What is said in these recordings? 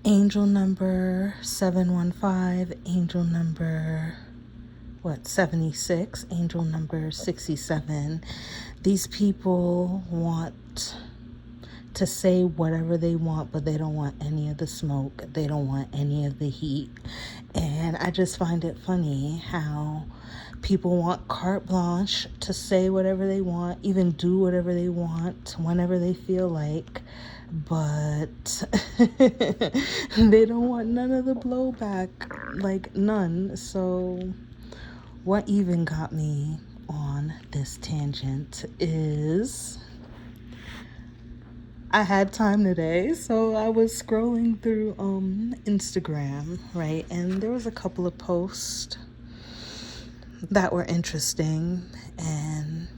Angel number 715, angel number 76, angel number 67. These people want to say whatever they want, but they don't want any of the smoke. They don't want any of the heat. And I just find it funny how people want carte blanche to say whatever they want, even do whatever they want, whenever they feel like, but they don't want none of the blowback, like none. So what even got me on this tangent is I had time today, so I was scrolling through Instagram, right? And there was a couple of posts that were interesting, and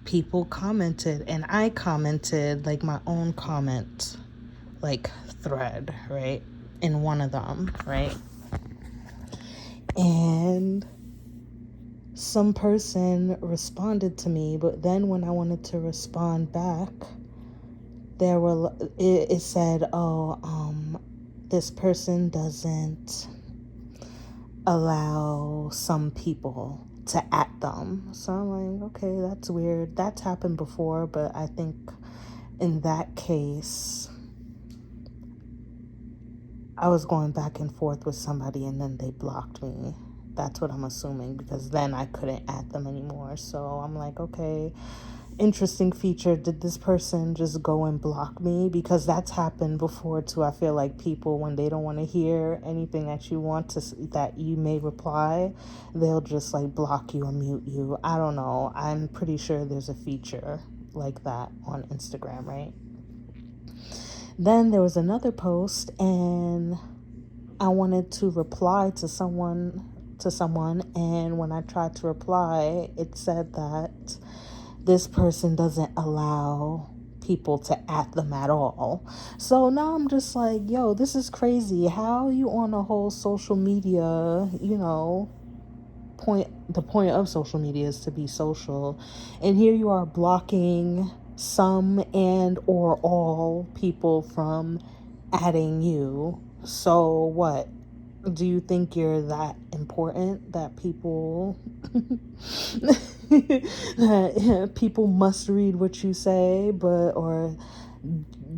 people commented, and I commented like my own comment, like thread, right? In one of them, right? And some person responded to me, but then when I wanted to respond back, it said, this person doesn't allow some people to at them. So I'm like, okay, that's weird. That's happened before, but I think in that case, I was going back and forth with somebody and then they blocked me. That's what I'm assuming, because then I couldn't at them anymore. So I'm like, okay, interesting feature. Did this person just go and block me? Because that's happened before too. I feel like people, when they don't want to hear anything that you want to, that you may reply, they'll just like block you or mute you. I don't know. I'm pretty sure there's a feature like that on Instagram, right? Then there was another post, and I wanted to reply to someone, and when I tried to reply, it said that this person doesn't allow people to at them at all. So now I'm just like, yo, this is crazy. How you on a whole social media, the point of social media is to be social, and here you are blocking some and or all people from adding you. So what? Do you think you're that important that people that people must read what you say, or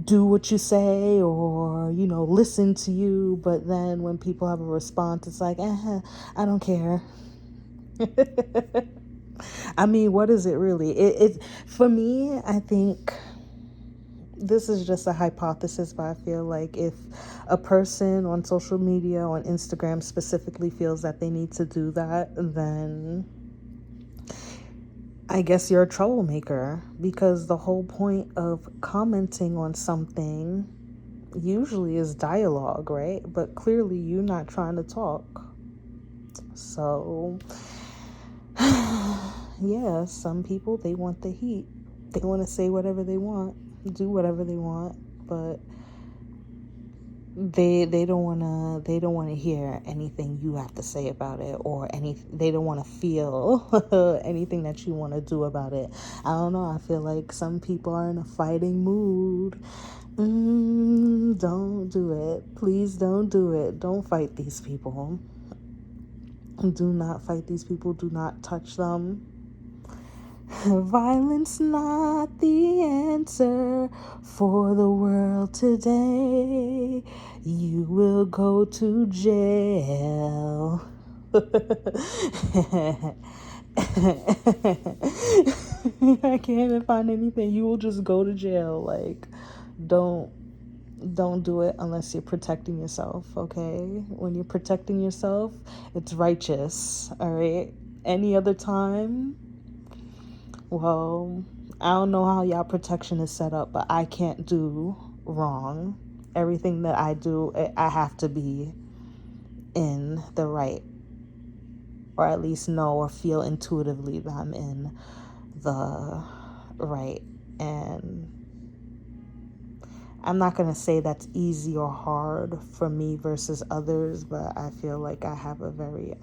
do what you say, or listen to you, but then when people have a response, it's like, I don't care. I mean, what is it really? It for me, I think this is just a hypothesis, but I feel like if a person on social media, on Instagram specifically, feels that they need to do that, then I guess you're a troublemaker, because the whole point of commenting on something usually is dialogue, right? But clearly you're not trying to talk. So yeah, some people, they want the heat. They want to say whatever they want, do whatever they want, but they don't want to hear anything you have to say about it, or they don't want to feel anything that you want to do about it. I don't know, I feel like some people are in a fighting mood. Don't do it. Please don't do it. Don't fight these people. Do not fight these people. Do not touch them. Violence not the answer for the world today. You will go to jail. I can't even find anything. You will just go to jail. Like, don't do it unless you're protecting yourself, okay? When you're protecting yourself, it's righteous, all right? Any other time, well, I don't know how y'all protection is set up, but I can't do wrong. Everything that I do, I have to be in the right, or at least know or feel intuitively that I'm in the right. And I'm not going to say that's easy or hard for me versus others, but I feel like I have a very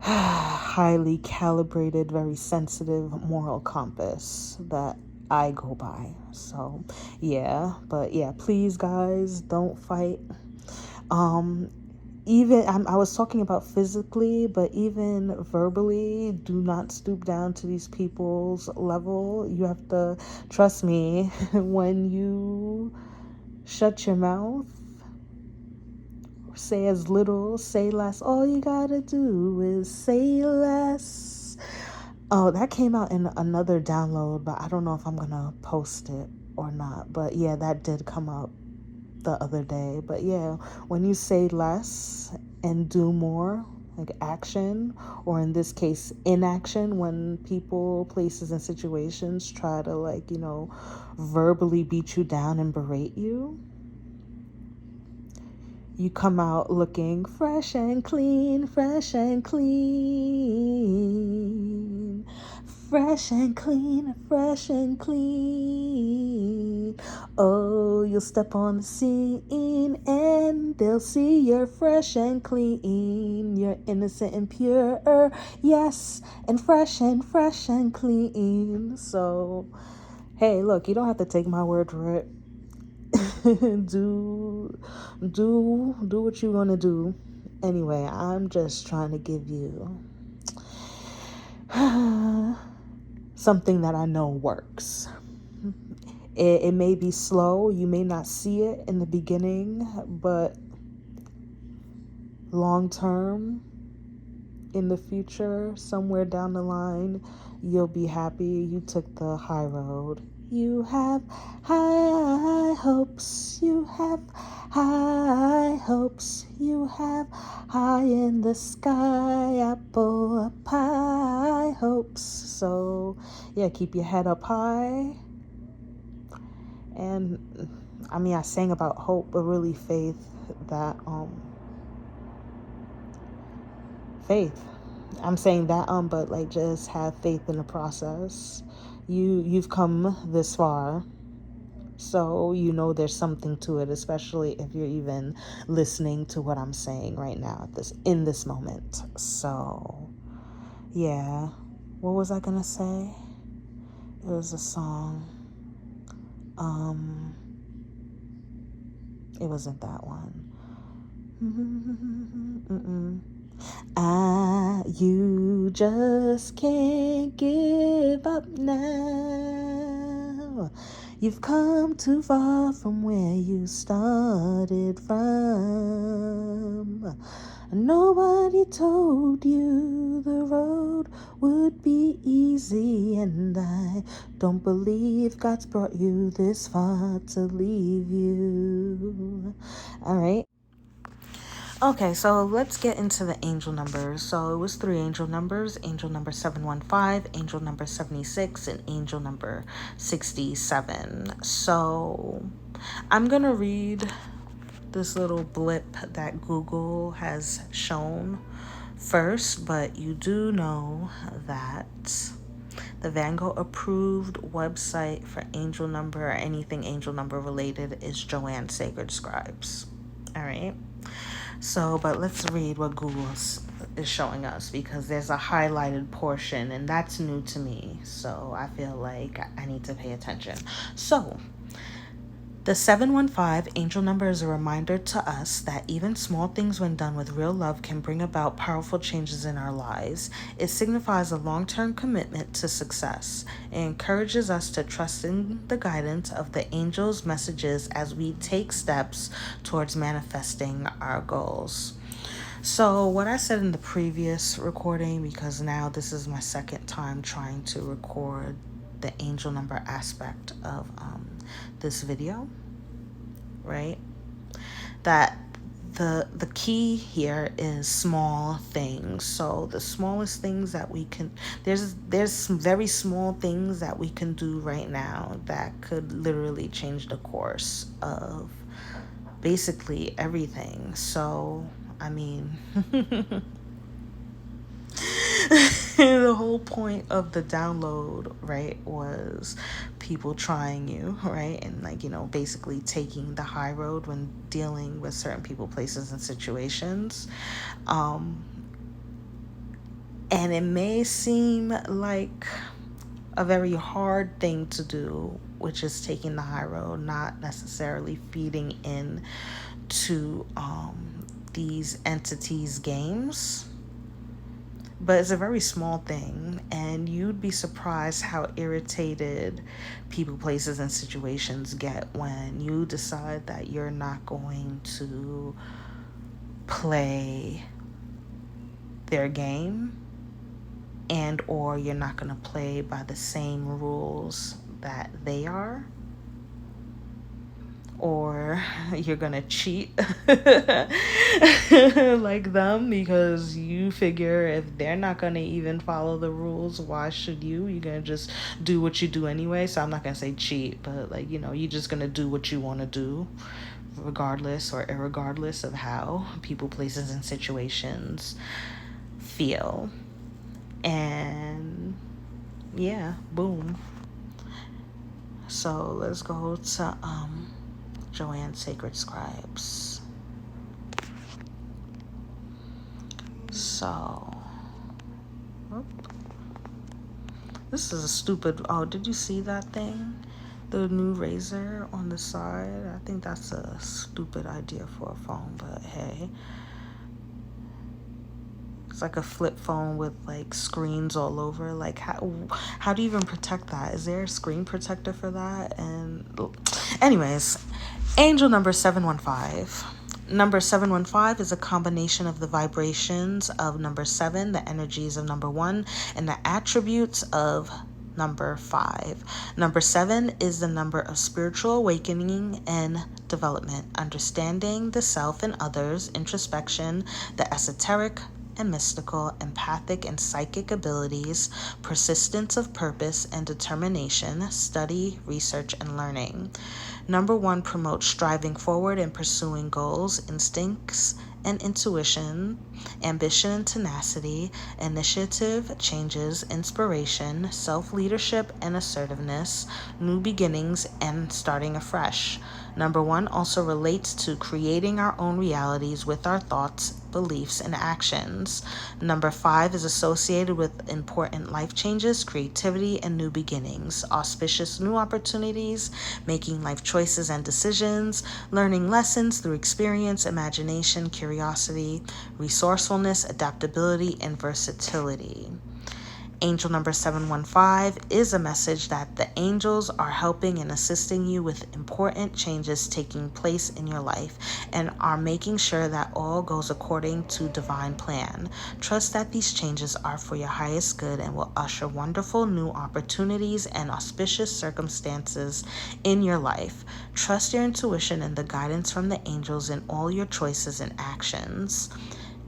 highly calibrated, very sensitive moral compass that I go by. So yeah, but yeah, please guys, don't fight. Even I was talking about physically, but even verbally, do not stoop down to these people's level. You have to trust me. When you shut your mouth, say as little, say less. All you gotta do is say less. Oh, that came out in another download, but I don't know if I'm gonna post it or not. But yeah, that did come up the other day. But yeah, when you say less and do more, like action, or in this case inaction, when people, places, and situations try to, like, verbally beat you down and berate you, you come out looking fresh and clean, fresh and clean, fresh and clean, fresh and clean. Oh, you'll step on the scene and they'll see you're fresh and clean. You're innocent and pure, yes, and fresh and clean. So, hey, look, you don't have to take my word for it. do what you want to do. Anyway, I'm just trying to give you something that I know works. It may be slow, you may not see it in the beginning, but long term, in the future, somewhere down the line, you'll be happy you took the high road. You have high hopes, you have high hopes, you have high in the sky, apple pie hopes. So yeah, keep your head up high. And I mean, I sang about hope, but really faith, that faith. I'm saying that but like, just have faith in the process. You've come this far, so there's something to it, especially if you're even listening to what I'm saying right now in this moment. So yeah, what was I gonna say? It was a song. It wasn't that one. You just can't give up now. You've come too far from where you started from. Nobody told you the road would be easy, and I don't believe God's brought you this far to leave you. All right. Okay, so let's get into the angel numbers. So it was 3 angel numbers: angel number 715, angel number 76, and angel number 67. So I'm going to read this little blip that Google has shown first, but you do know that the Van Gogh approved website for angel number or anything angel number related is Joanne Sacred Scribes. All right. So, but let's read what Google is showing us, because there's a highlighted portion and that's new to me. So I feel like I need to pay attention. So the 715 angel number is a reminder to us that even small things, when done with real love, can bring about powerful changes in our lives. It signifies a long-term commitment to success. It encourages us to trust in the guidance of the angels' messages as we take steps towards manifesting our goals. So what I said in the previous recording, because now this is my second time trying to record the angel number aspect of this video, right? That the key here is small things. So the smallest things that we can, there's some very small things that we can do right now that could literally change the course of basically everything. So I mean, the whole point of the download, right, was people trying you, right, and like, basically taking the high road when dealing with certain people, places, and situations. And it may seem like a very hard thing to do, which is taking the high road, not necessarily feeding in to these entities' games. But it's a very small thing, and you'd be surprised how irritated people, places, and situations get when you decide that you're not going to play their game, and or you're not going to play by the same rules that they are, or you're going to cheat like them, because you figure if they're not going to even follow the rules, why should you? You're going to just do what you do anyway. So I'm not going to say cheat, but like, you're just going to do what you want to do, regardless or irregardless of how people, places, and situations feel. And yeah, boom. So let's go to Joanne's Sacred Scribes. So, this is a stupid, did you see that thing? The new razor on the side? I think that's a stupid idea for a phone, but hey. It's like a flip phone with like screens all over. Like how do you even protect that? Is there a screen protector for that? And anyways, angel number 715. Number 715 is a combination of the vibrations of number 7, the energies of number 1, and the attributes of number 5. Number 7 is the number of spiritual awakening and development, understanding the self and others, introspection, the esoteric and mystical, empathic and psychic abilities, persistence of purpose and determination, study, research, and learning. Number 1 promotes striving forward and pursuing goals, instincts and intuition, ambition and tenacity, initiative, changes, inspiration, self-leadership and assertiveness, new beginnings, and starting afresh. Number 1 also relates to creating our own realities with our thoughts, beliefs, and actions. Number 5 is associated with important life changes, creativity, and new beginnings, auspicious new opportunities, making life choices and decisions, learning lessons through experience, imagination, curiosity, resourcefulness, adaptability, and versatility. Angel number 715 is a message that the angels are helping and assisting you with important changes taking place in your life and are making sure that all goes according to divine plan. Trust that these changes are for your highest good and will usher wonderful new opportunities and auspicious circumstances in your life. Trust your intuition and the guidance from the angels in all your choices and actions.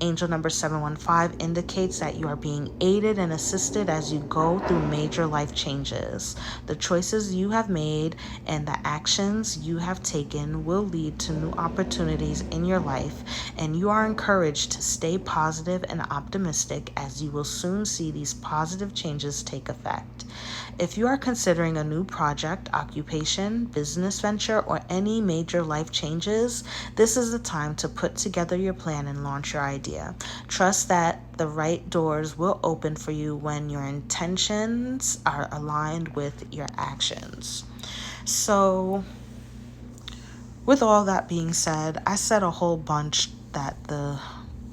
Angel number 715 indicates that you are being aided and assisted as you go through major life changes. The choices you have made and the actions you have taken will lead to new opportunities in your life, and you are encouraged to stay positive and optimistic as you will soon see these positive changes take effect. If you are considering a new project, occupation, business venture, or any major life changes, this is the time to put together your plan and launch your idea. Trust that the right doors will open for you when your intentions are aligned with your actions. So, with all that being said, I said a whole bunch that the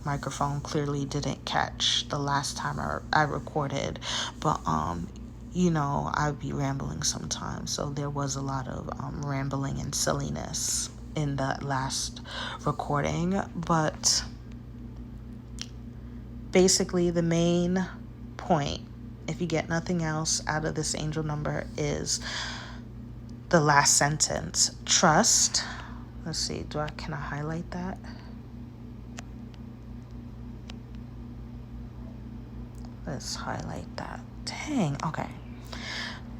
microphone clearly didn't catch the last time I recorded, but I'd be rambling sometimes, so there was a lot of rambling and silliness in the last recording, but basically the main point, if you get nothing else out of this angel number, is the last sentence. Trust. Let's see, can I highlight that? Let's highlight that. Dang, okay.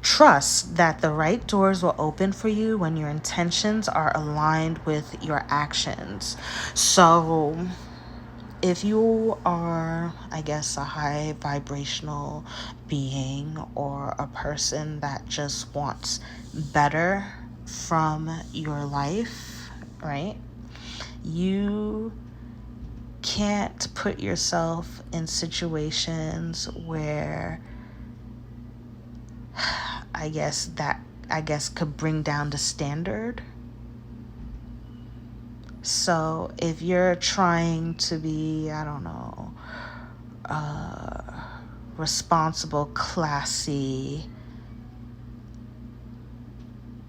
Trust that the right doors will open for you when your intentions are aligned with your actions. So, if you are, I guess, a high vibrational being or a person that just wants better from your life, right? You can't put yourself in situations where I guess could bring down the standard. So if you're trying to be, I don't know, responsible, classy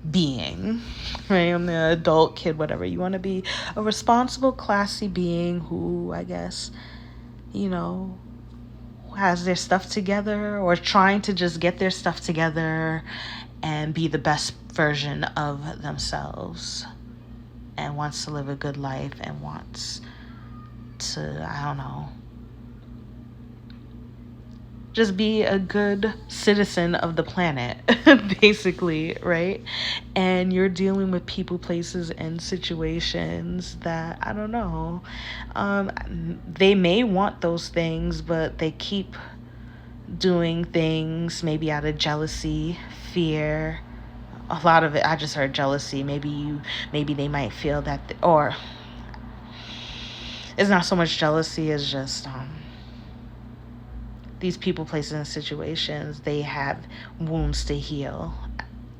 being, right? I'm the adult, kid, whatever. You want to be a responsible, classy being who, I guess, has their stuff together, or trying to just get their stuff together and be the best version of themselves, and wants to live a good life, and wants to, I don't know, just be a good citizen of the planet, basically, right? And you're dealing with people, places, and situations that, I don't know, they may want those things, but they keep doing things maybe out of jealousy, fear. A lot of it, I just heard jealousy. Maybe they might feel that, or it's not so much jealousy as just, these people, places, and situations, they have wounds to heal.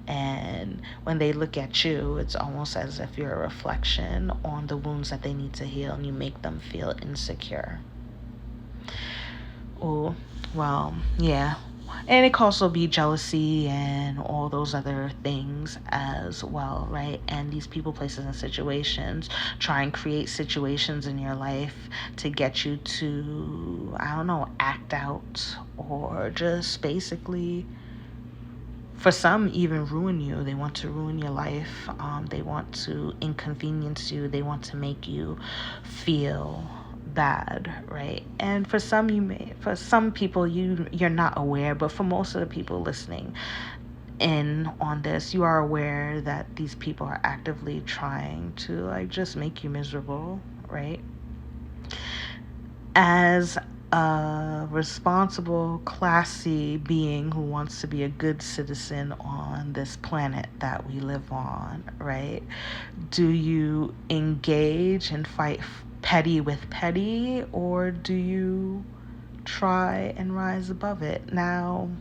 And when they look at you, it's almost as if you're a reflection on the wounds that they need to heal, and you make them feel insecure. Oh, well, yeah. And it could also be jealousy and all those other things as well, right? And these people, places, and situations try and create situations in your life to get you to, I don't know, act out, or just basically, for some, even ruin you. They want to ruin your life. They want to inconvenience you. They want to make you feel bad, right? And for some people, you're not aware, but for most of the people listening in on this, you are aware that these people are actively trying to, like, just make you miserable, right? As a responsible, classy being who wants to be a good citizen on this planet that we live on, right? Do you engage and fight petty with petty, or do you try and rise above it? Now,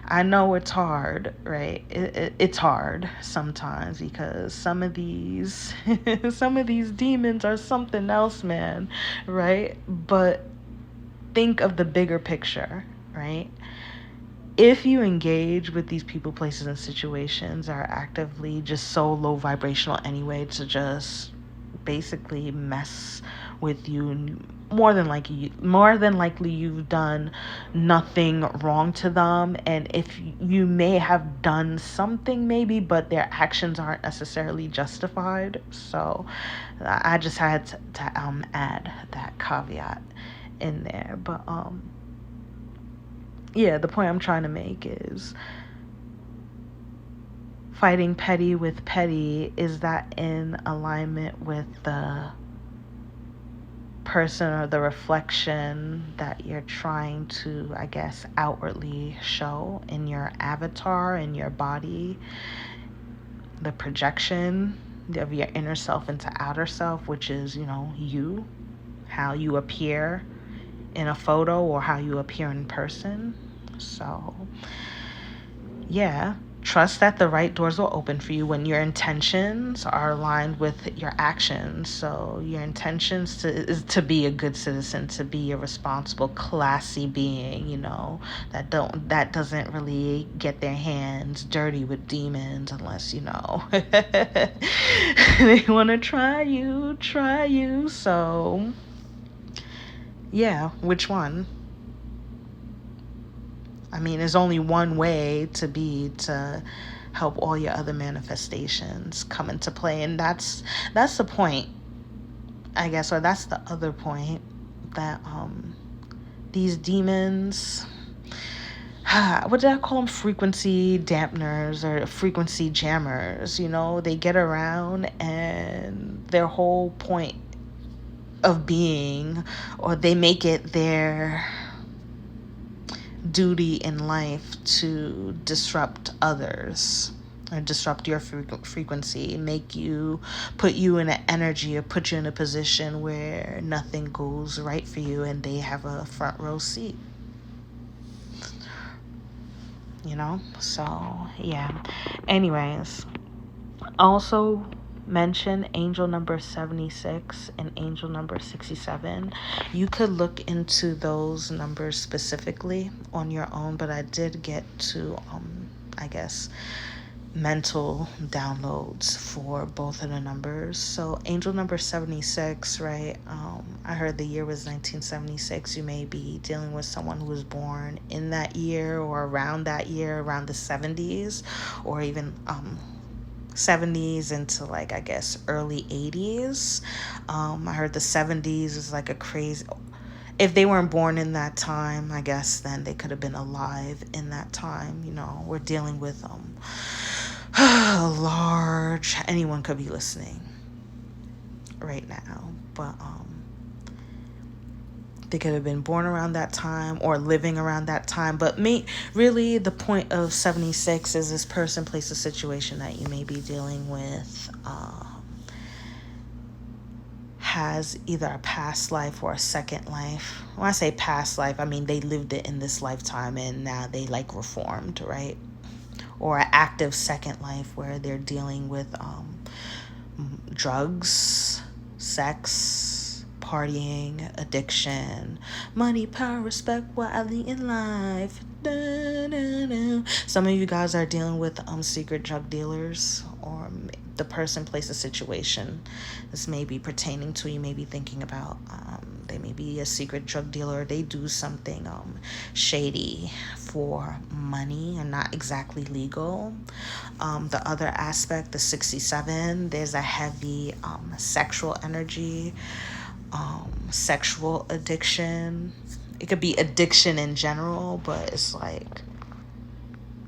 I know it's hard, right? It's hard sometimes, because some of these demons are something else, man, right? But think of the bigger picture, right? If you engage with these people, places, and situations are actively just so low vibrational anyway, to just basically mess with you, more than likely you've done nothing wrong to them. And if you may have done something, maybe, but their actions aren't necessarily justified. So I just had to add that caveat in there. But yeah, the point I'm trying to make is, fighting petty with petty, is that in alignment with the person or the reflection that you're trying to, I guess, outwardly show in your avatar, in your body, the projection of your inner self into outer self, which is, you, how you appear in a photo or how you appear in person. So yeah, trust that the right doors will open for you when your intentions are aligned with your actions. So your intentions is to be a good citizen, to be a responsible, classy being, that doesn't really get their hands dirty with demons, unless, they want to try you. So yeah, which one? I mean, there's only one way to help all your other manifestations come into play. And that's the point, I guess, or that's the other point, that these demons, what did I call them? Frequency dampeners or frequency jammers. They get around, and their whole point of being, or they make it their duty in life to disrupt others, or disrupt your frequency, put you in an energy, or put you in a position where nothing goes right for you, and they have a front row seat. you know? So, yeah. Anyways, also mention angel number 76 and angel number 67. You could look into those numbers specifically on your own, but I did get to I guess mental downloads for both of the numbers. So angel number 76, right? I heard the year was 1976. You may be dealing with someone who was born in that year or around that year, around the 70s, or even 70s into like, I guess, early 80s. I heard the 70s is like a crazy, if they weren't born in that time, I guess then they could have been alive in that time. You know, we're dealing with large, anyone could be listening right now, but they could have been born around that time or living around that time. But really the point of 76 is this person, place, a situation that you may be dealing with has either a past life or a second life. When I say past life, I mean they lived it in this lifetime and now they like reformed, right? Or an active second life where they're dealing with drugs, sex, partying, addiction, money, power, respect, wildly in life. Da-da-da. Some of you guys are dealing with secret drug dealers, or the person, place, a situation this may be pertaining to. You may be thinking about they may be a secret drug dealer. They do something shady for money and not exactly legal. The other aspect, the 67, there's a heavy sexual energy, sexual addiction. It could be addiction in general, but it's like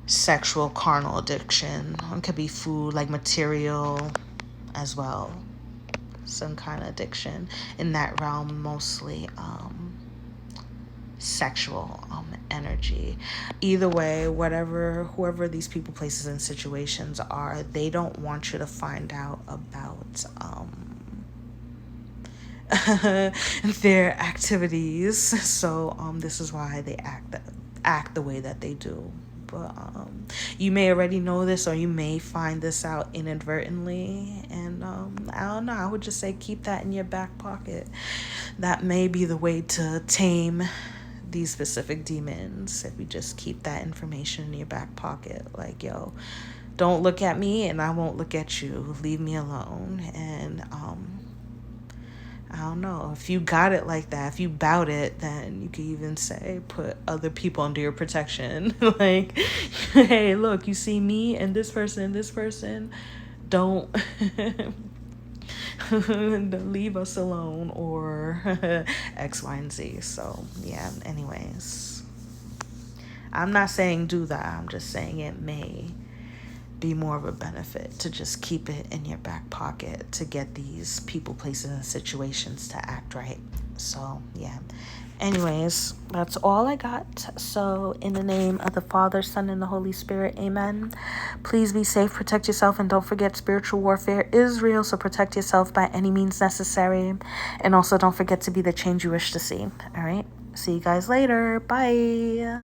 sexual carnal addiction. It could be food, like material as well. Some kind of addiction in that realm, mostly sexual energy. Either way, whoever these people, places, and situations are, they don't want you to find out about their activities. So this is why they act the way that they do. But you may already know this, or you may find this out inadvertently, and I don't know, I would just say keep that in your back pocket. That may be the way to tame these specific demons, if you just keep that information in your back pocket. Like, yo, don't look at me and I won't look at you, leave me alone. And I don't know, if you got it like that, if you bout it, then you could even say put other people under your protection. Like, hey, look, you see me and this person, don't leave us alone, or X, Y, and Z. So yeah, anyways, I'm not saying do that, I'm just saying it may be more of a benefit to just keep it in your back pocket to get these people, places, and situations to act right. So yeah, anyways, that's all I got. So in the name of the Father, Son, and the Holy Spirit, amen. Please be safe, protect yourself, and don't forget spiritual warfare is real, so protect yourself by any means necessary. And also don't forget to be the change you wish to see. All right, see you guys later. Bye.